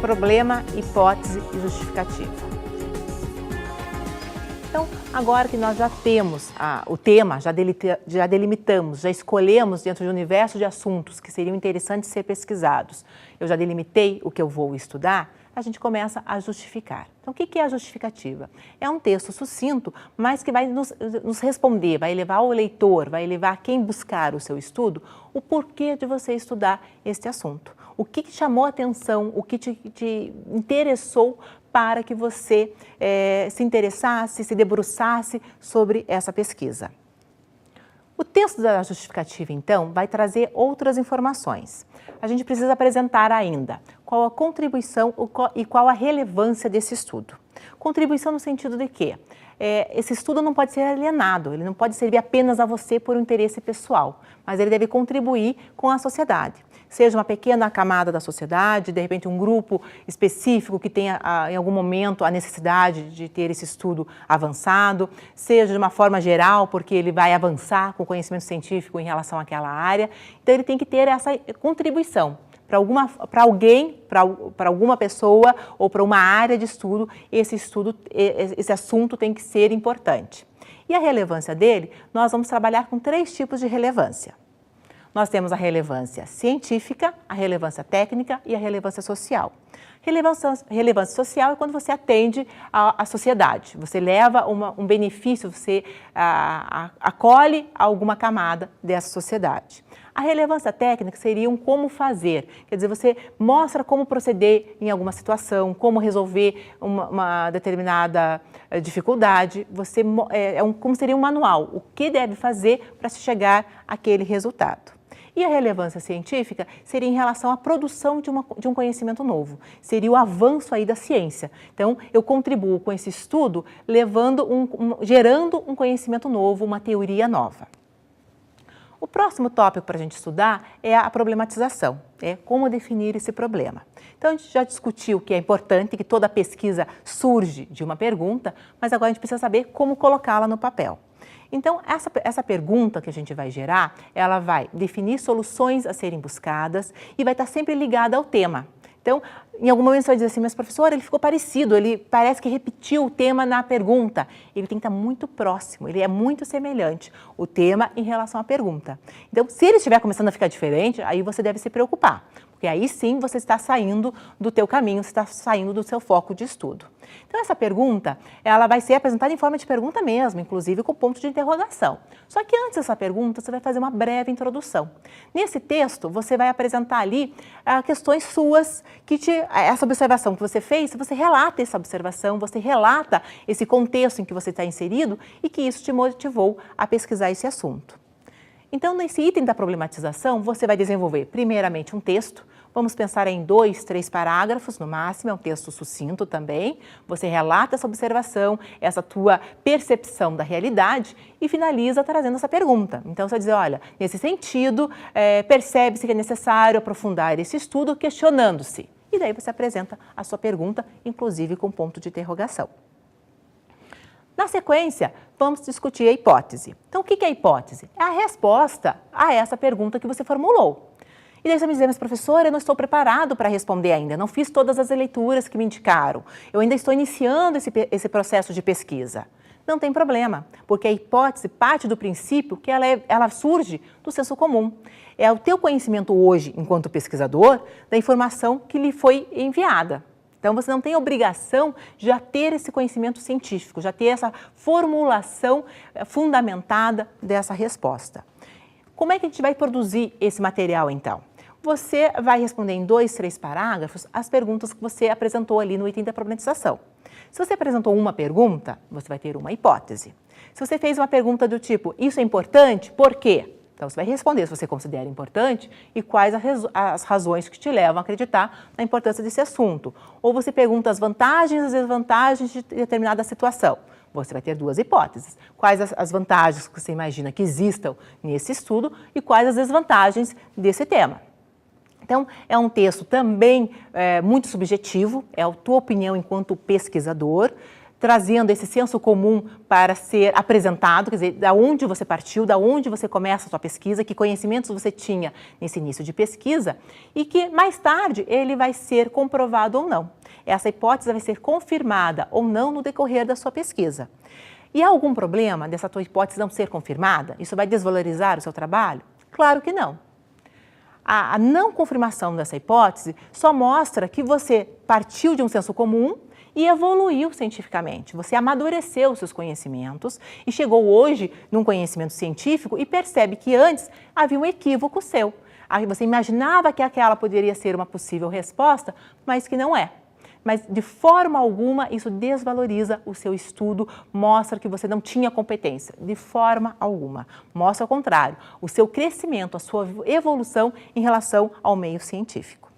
problema, hipótese e justificativa. Então, agora que nós já temos o tema, já delimitamos, já escolhemos dentro do universo de assuntos que seriam interessantes ser pesquisados, eu já delimitei o que eu vou estudar, a gente começa a justificar. Então, o que é a justificativa? É um texto sucinto, mas que vai nos responder, vai levar o leitor, vai levar quem buscar o seu estudo, o porquê de você estudar este assunto. O que chamou a atenção, o que te interessou para que você se interessasse, se debruçasse sobre essa pesquisa. O texto da justificativa, então, vai trazer outras informações. A gente precisa apresentar ainda qual a contribuição e qual a relevância desse estudo. Contribuição no sentido de que esse estudo não pode ser alienado, ele não pode servir apenas a você por um interesse pessoal, mas ele deve contribuir com a sociedade. Seja uma pequena camada da sociedade, de repente um grupo específico que tenha em algum momento a necessidade de ter esse estudo avançado, seja de uma forma geral, porque ele vai avançar com conhecimento científico em relação àquela área. Então ele tem que ter essa contribuição. Para alguém, para alguma pessoa ou para uma área de estudo, esse assunto tem que ser importante. E a relevância dele, nós vamos trabalhar com 3 tipos de relevância. Nós temos a relevância científica, a relevância técnica e a relevância social. Relevância social é quando você atende à sociedade, você leva um benefício, você acolhe alguma camada dessa sociedade. A relevância técnica seria um como fazer, quer dizer, você mostra como proceder em alguma situação, como resolver uma determinada dificuldade, como seria um manual, o que deve fazer para se chegar àquele resultado. E a relevância científica seria em relação à produção de um conhecimento novo, seria o avanço aí da ciência. Então, eu contribuo com esse estudo gerando um conhecimento novo, uma teoria nova. O próximo tópico para a gente estudar é a problematização, é como definir esse problema. Então, a gente já discutiu que é importante que toda pesquisa surge de uma pergunta, mas agora a gente precisa saber como colocá-la no papel. Então, essa pergunta que a gente vai gerar, ela vai definir soluções a serem buscadas e vai estar sempre ligada ao tema. Então, em algum momento você vai dizer assim, mas professor, ele ficou parecido, ele parece que repetiu o tema na pergunta. Ele tem que estar muito próximo, ele é muito semelhante, o tema em relação à pergunta. Então, se ele estiver começando a ficar diferente, aí você deve se preocupar, porque aí sim você está saindo do teu caminho, você está saindo do seu foco de estudo. Então, essa pergunta, ela vai ser apresentada em forma de pergunta mesmo, inclusive com ponto de interrogação. Só que antes dessa pergunta, você vai fazer uma breve introdução. Nesse texto, você vai apresentar ali questões suas, essa observação que você fez, você relata essa observação, você relata esse contexto em que você está inserido e que isso te motivou a pesquisar esse assunto. Então, nesse item da problematização, você vai desenvolver primeiramente um texto. Vamos pensar em 2, 3 parágrafos no máximo, é um texto sucinto também. Você relata essa observação, essa tua percepção da realidade e finaliza trazendo essa pergunta. Então, você vai dizer, olha, nesse sentido, percebe-se que é necessário aprofundar esse estudo questionando-se. E daí você apresenta a sua pergunta, inclusive com ponto de interrogação. Na sequência, vamos discutir a hipótese. Então, o que é a hipótese? É a resposta a essa pergunta que você formulou. E daí você me diz, mas professora, eu não estou preparado para responder ainda, não fiz todas as leituras que me indicaram, eu ainda estou iniciando esse processo de pesquisa. Não tem problema, porque a hipótese parte do princípio que ela surge do senso comum. É o teu conhecimento hoje, enquanto pesquisador, da informação que lhe foi enviada. Então, você não tem obrigação de já ter esse conhecimento científico, já ter essa formulação fundamentada dessa resposta. Como é que a gente vai produzir esse material, então? Você vai responder em 2, 3 parágrafos as perguntas que você apresentou ali no item da problematização. Se você apresentou uma pergunta, você vai ter uma hipótese. Se você fez uma pergunta do tipo, isso é importante, por quê? Então, você vai responder se você considera importante e quais as razões que te levam a acreditar na importância desse assunto. Ou você pergunta as vantagens e as desvantagens de determinada situação. Você vai ter 2 hipóteses. Quais as vantagens que você imagina que existam nesse estudo e quais as desvantagens desse tema. Então, é um texto também muito subjetivo, é a tua opinião enquanto pesquisador, trazendo esse senso comum para ser apresentado, quer dizer, da onde você partiu, da onde você começa a sua pesquisa, que conhecimentos você tinha nesse início de pesquisa e que mais tarde ele vai ser comprovado ou não. Essa hipótese vai ser confirmada ou não no decorrer da sua pesquisa. E há algum problema dessa tua hipótese não ser confirmada? Isso vai desvalorizar o seu trabalho? Claro que não. A não confirmação dessa hipótese só mostra que você partiu de um senso comum e evoluiu cientificamente. Você amadureceu os seus conhecimentos e chegou hoje num conhecimento científico e percebe que antes havia um equívoco seu. Aí você imaginava que aquela poderia ser uma possível resposta, mas que não é. Mas de forma alguma isso desvaloriza o seu estudo, mostra que você não tinha competência, de forma alguma. Mostra ao contrário, o seu crescimento, a sua evolução em relação ao meio científico.